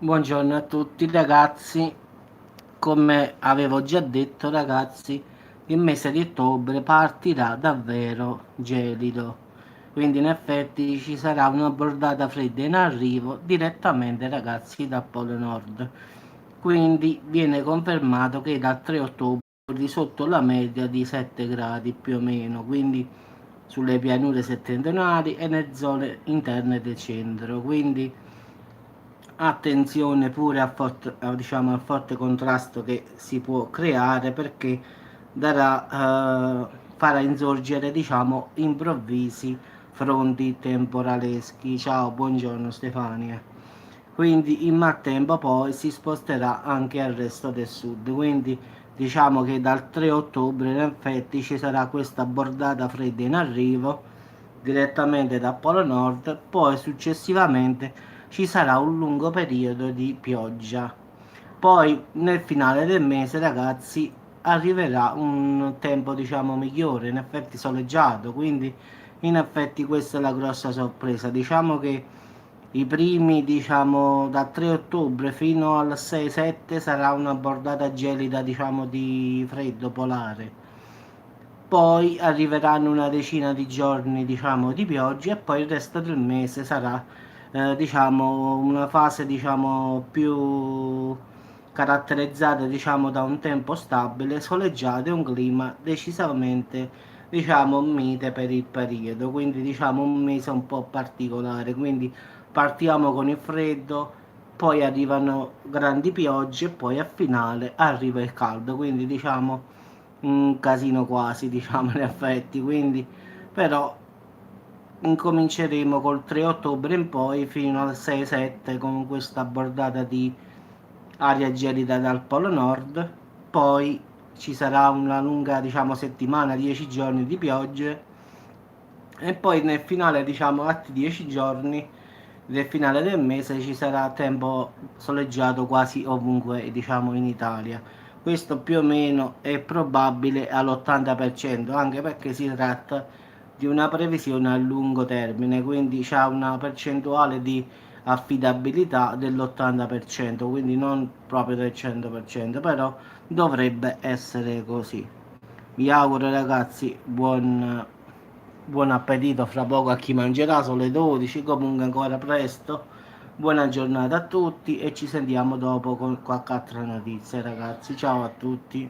Buongiorno a tutti ragazzi, come avevo già detto ragazzi, il mese di ottobre partirà davvero gelido, quindi in effetti ci sarà una bordata fredda in arrivo direttamente ragazzi dal Polo Nord, quindi viene confermato che dal 3 ottobre di sotto la media di 7 gradi più o meno, quindi sulle pianure settentrionali e nelle zone interne del centro, quindi attenzione pure diciamo, al forte contrasto che si può creare perché farà insorgere diciamo improvvisi fronti temporaleschi. Ciao, buongiorno Stefania. Quindi in maltempo poi si sposterà anche al resto del sud, quindi diciamo che dal 3 ottobre in effetti ci sarà questa bordata fredda in arrivo direttamente da Polo Nord, poi successivamente ci sarà un lungo periodo di pioggia. Poi nel finale del mese, ragazzi, arriverà un tempo diciamo migliore, in effetti soleggiato, quindi in effetti questa è la grossa sorpresa. Diciamo che i primi, diciamo, dal 3 ottobre fino al 6-7 sarà una bordata gelida, diciamo, di freddo polare. Poi arriveranno una decina di giorni, diciamo, di pioggia e poi il resto del mese sarà, diciamo, una fase, diciamo, più caratterizzata, diciamo, da un tempo stabile, soleggiato e un clima decisamente, diciamo, mite per il periodo. Quindi, diciamo, un mese un po' particolare. Quindi partiamo con il freddo, poi arrivano grandi piogge e poi a finale arriva il caldo. Quindi, diciamo un casino quasi, diciamo, in effetti, quindi però incominceremo col 3 ottobre in poi fino al 6-7 con questa bordata di aria gelida dal Polo Nord, poi ci sarà una lunga, diciamo, settimana, 10 giorni di piogge e poi nel finale, diciamo, altri 10 giorni del finale del mese ci sarà tempo soleggiato quasi ovunque, diciamo, in Italia. Questo più o meno è probabile all'80%, anche perché si tratta di una previsione a lungo termine, quindi c'è una percentuale di affidabilità dell'80%, quindi non proprio del 100%, però dovrebbe essere così. Vi auguro ragazzi buon appetito fra poco a chi mangerà, sono le 12, comunque ancora presto. Buona giornata a tutti e ci sentiamo dopo con qualche altra notizia ragazzi. Ciao a tutti.